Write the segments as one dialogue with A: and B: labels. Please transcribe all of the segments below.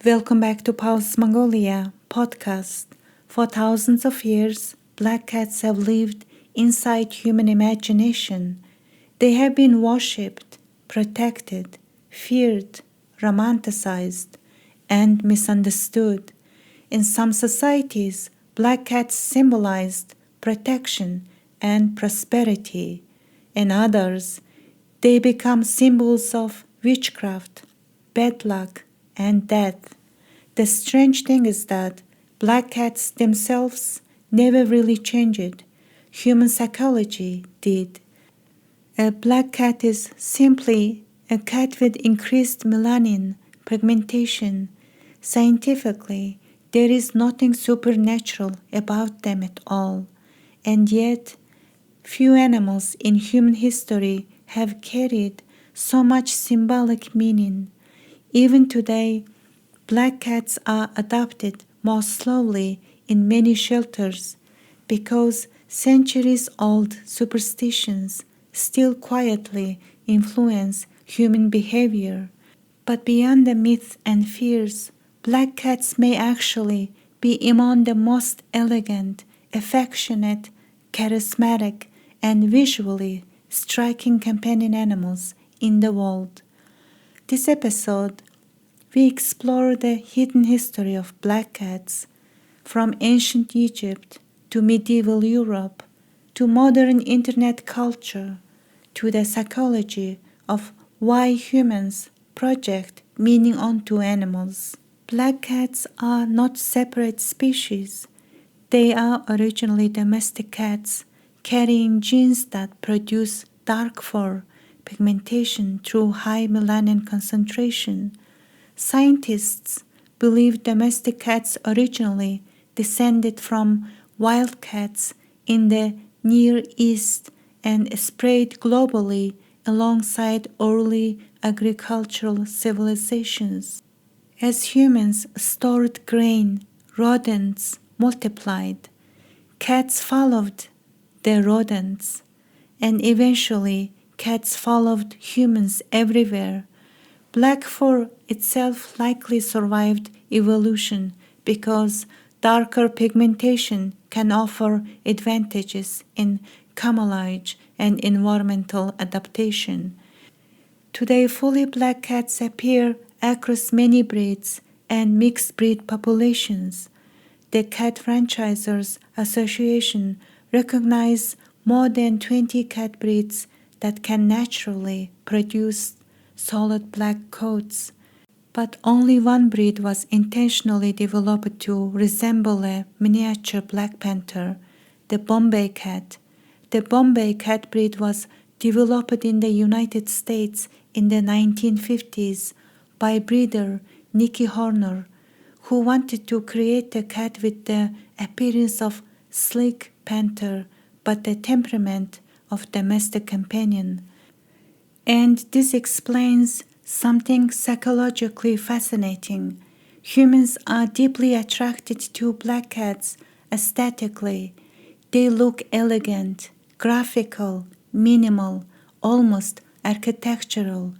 A: Welcome back to Paws, Mongolia podcast. For thousands of years, black cats have lived inside human imagination. They have been worshipped, protected, feared, romanticized, and misunderstood. In some societies, black cats symbolized protection and prosperity. In others, they become symbols of witchcraft, bad luck, and death. The strange thing is that black cats themselves never really changed. Human psychology did. A black cat is simply a cat with increased melanin pigmentation. Scientifically, there is nothing supernatural about them at all. And yet, few animals in human history have carried so much symbolic meaning. Even today, black cats are adopted more slowly in many shelters because centuries-old superstitions still quietly influence human behavior. But beyond the myths and fears, black cats may actually be among the most elegant, affectionate, charismatic, and visually striking companion animals in the world. This episode, we explore the hidden history of black cats, from ancient Egypt to medieval Europe to modern internet culture to the psychology of why humans project meaning onto animals. Black cats are not separate species. They are originally domestic cats carrying genes that produce dark fur pigmentation through high melanin concentration. Scientists believe domestic cats originally descended from wild cats in the Near East and spread globally alongside early agricultural civilizations. As humans stored grain, rodents multiplied. Cats followed the rodents, and eventually cats followed humans everywhere. Black fur itself likely survived evolution because darker pigmentation can offer advantages in camouflage and environmental adaptation. Today, fully black cats appear across many breeds and mixed breed populations. The Cat Franchisers Association recognizes more than 20 cat breeds that can naturally produce solid black coats, but only one breed was intentionally developed to resemble a miniature black panther, the Bombay cat. The Bombay cat breed was developed in the United States in the 1950s by breeder Nicky Horner, who wanted to create a cat with the appearance of sleek panther but the temperament of domestic companion. And this explains something psychologically fascinating. Humans are deeply attracted to black cats aesthetically. They look elegant, graphical, minimal, almost architectural.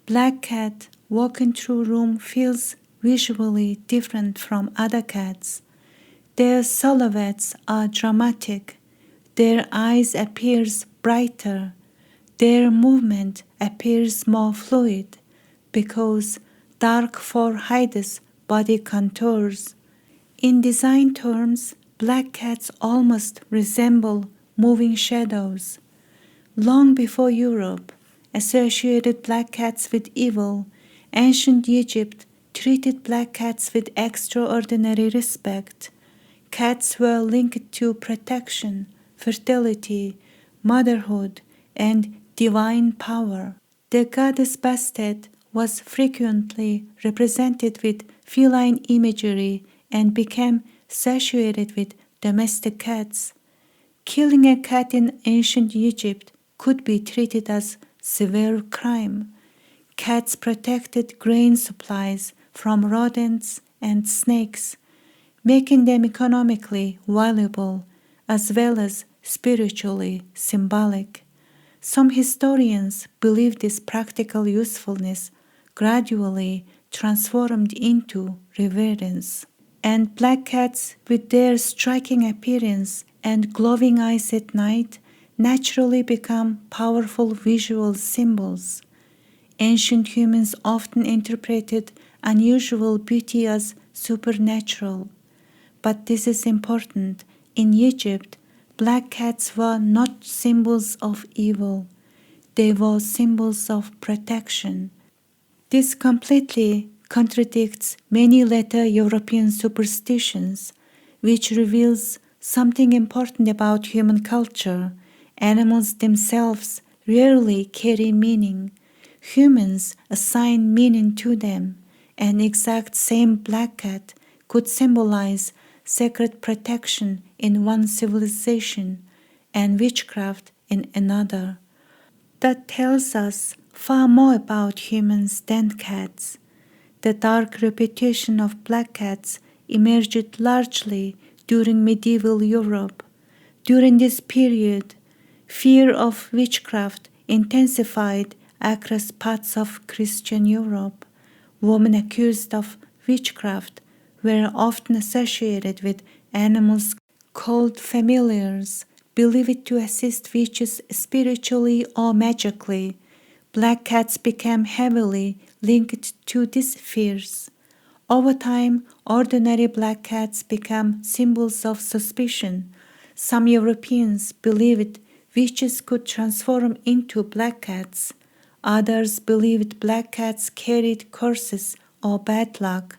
A: Black cat walking through room feels visually different from other cats. Their silhouettes are dramatic. Their eyes appears brighter. Their movement appears more fluid because dark fur hides body contours. In design terms, black cats almost resemble moving shadows. Long before Europe associated black cats with evil, ancient Egypt treated black cats with extraordinary respect. Cats were linked to protection, fertility, motherhood, and divine power. The goddess Bastet was frequently represented with feline imagery and became associated with domestic cats. Killing a cat in ancient Egypt could be treated as severe crime. Cats protected grain supplies from rodents and snakes, making them economically valuable as well as spiritually symbolic. Some historians believe this practical usefulness gradually transformed into reverence. And black cats, with their striking appearance and glowing eyes at night, naturally become powerful visual symbols. Ancient humans often interpreted unusual beauty as supernatural. But this is important. In Egypt, black cats were not symbols of evil, they were symbols of protection. This completely contradicts many later European superstitions, which reveals something important about human culture. Animals themselves rarely carry meaning. Humans assign meaning to them. An exact same black cat could symbolize sacred protection in one civilization and witchcraft in another. That tells us far more about humans than cats. The dark reputation of black cats emerged largely during medieval Europe. During this period, fear of witchcraft intensified across parts of Christian Europe. Women accused of witchcraft were often associated with animals called familiars, believed to assist witches spiritually or magically. Black cats became heavily linked to these fears. Over time, ordinary black cats became symbols of suspicion. Some Europeans believed witches could transform into black cats. Others believed black cats carried curses or bad luck.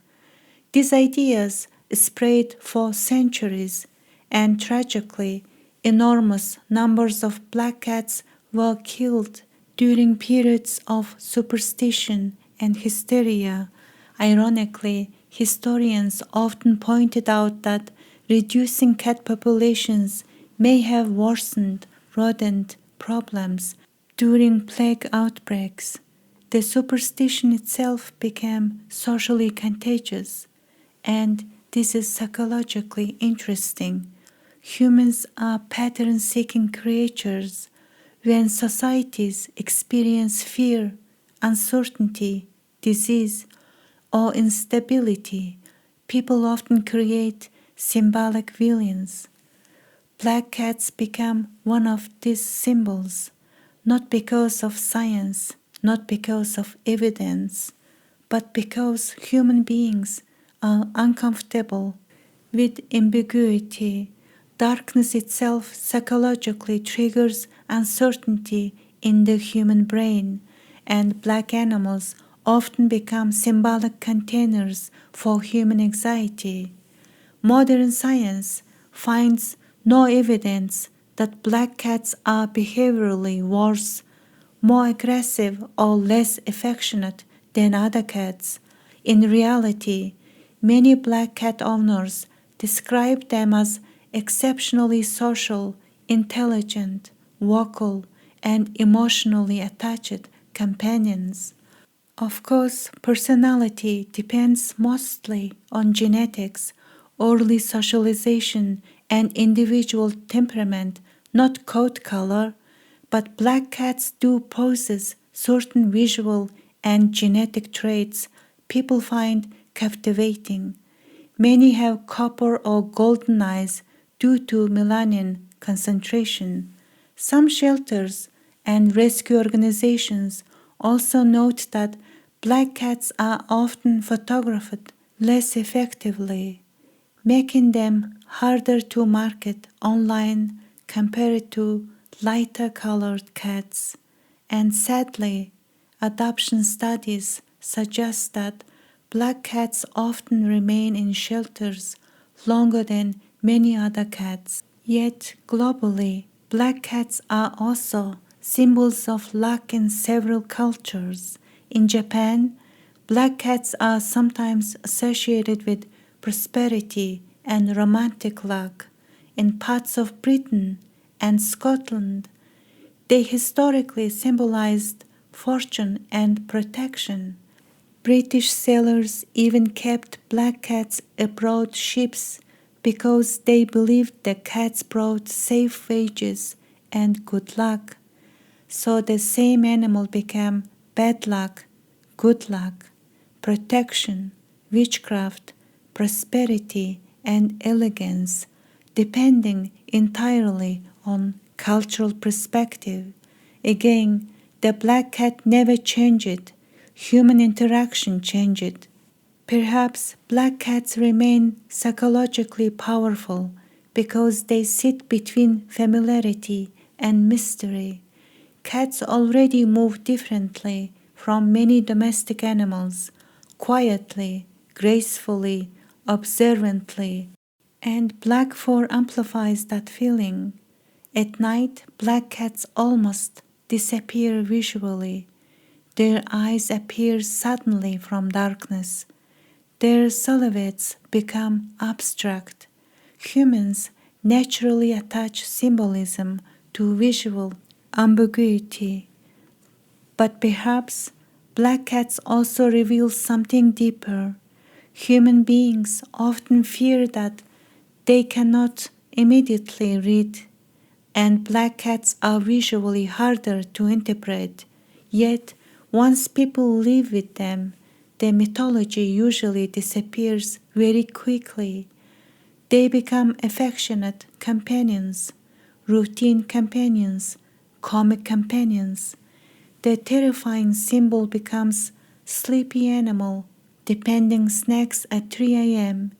A: These ideas spread for centuries, and tragically, enormous numbers of black cats were killed during periods of superstition and hysteria. Ironically, historians often pointed out that reducing cat populations may have worsened rodent problems during plague outbreaks. The superstition itself became socially contagious, and this is psychologically interesting. Humans are pattern seeking creatures. When societies experience fear, uncertainty, disease, or instability, people often create symbolic villains. Black cats become one of these symbols, not because of science, not because of evidence, but because human beings are uncomfortable with ambiguity. Darkness itself psychologically triggers uncertainty in the human brain, and black animals often become symbolic containers for human anxiety. Modern science finds no evidence that black cats are behaviorally worse, more aggressive, or less affectionate than other cats. In reality, many black cat owners describe them as exceptionally social, intelligent, vocal, and emotionally attached companions. Of course, personality depends mostly on genetics, early socialization, and individual temperament, not coat color, but black cats do possess certain visual and genetic traits people find captivating. Many have copper or golden eyes due to melanin concentration. Some shelters and rescue organizations also note that black cats are often photographed less effectively, making them harder to market online compared to lighter colored cats. And sadly, adoption studies suggest that black cats often remain in shelters longer than many other cats. Yet, globally, black cats are also symbols of luck in several cultures. In Japan, black cats are sometimes associated with prosperity and romantic luck. In parts of Britain and Scotland, they historically symbolized fortune and protection. British sailors even kept black cats aboard ships because they believed the cats brought safe wages and good luck. So the same animal became bad luck, good luck. protection, witchcraft, prosperity, and elegance, depending entirely on cultural perspective. Again, the black cat never changed. Human interaction changed. Perhaps black cats remain psychologically powerful because they sit between familiarity and mystery. Cats already move differently from many domestic animals, quietly, gracefully, observantly, and black fur amplifies that feeling. At night, black cats almost disappear visually. Their eyes appear suddenly from darkness. Their silhouettes become abstract. Humans naturally attach symbolism to visual ambiguity. But perhaps black cats also reveal something deeper. Human beings often fear that they cannot immediately read, and black cats are visually harder to interpret. Yet, once people live with them, the mythology usually disappears very quickly. They become affectionate companions, routine companions, comic companions. The terrifying symbol becomes sleepy animal, depending snacks at 3 a.m.,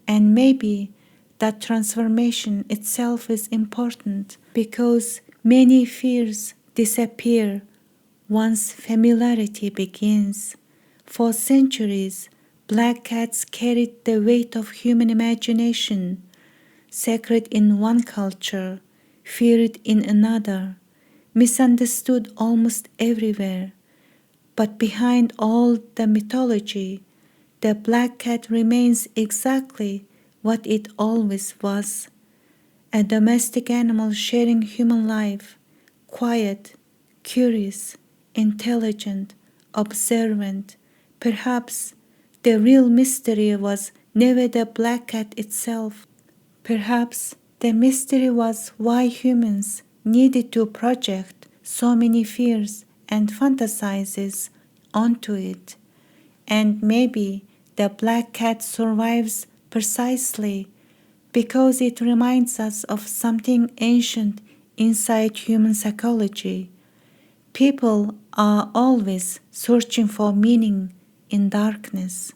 A: and maybe that transformation itself is important because many fears disappear once familiarity begins. For centuries, black cats carried the weight of human imagination, sacred in one culture, feared in another, misunderstood almost everywhere. But behind all the mythology, the black cat remains exactly what it always was: a domestic animal sharing human life, quiet, curious, intelligent, observant. Perhaps the real mystery was never the black cat itself. Perhaps the mystery was why humans needed to project so many fears and fantasies onto it. And maybe the black cat survives precisely because it reminds us of something ancient inside human psychology. People are always searching for meaning in darkness.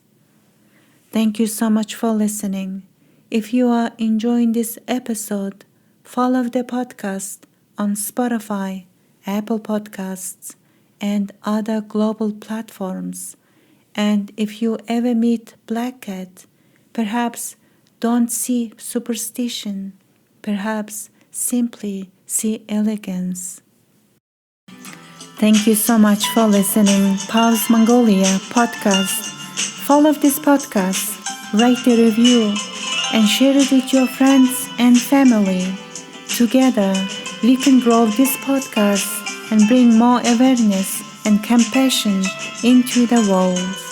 A: Thank you so much for listening. If you are enjoying this episode, follow the podcast on Spotify, Apple Podcasts, and other global platforms. And if you ever meet black cat, perhaps don't see superstition, perhaps simply see elegance. Thank you so much for listening. Paws Mongolia podcast. Follow this podcast, write a review, and share it with your friends and family. Together, we can grow this podcast and bring more awareness and compassion into the world.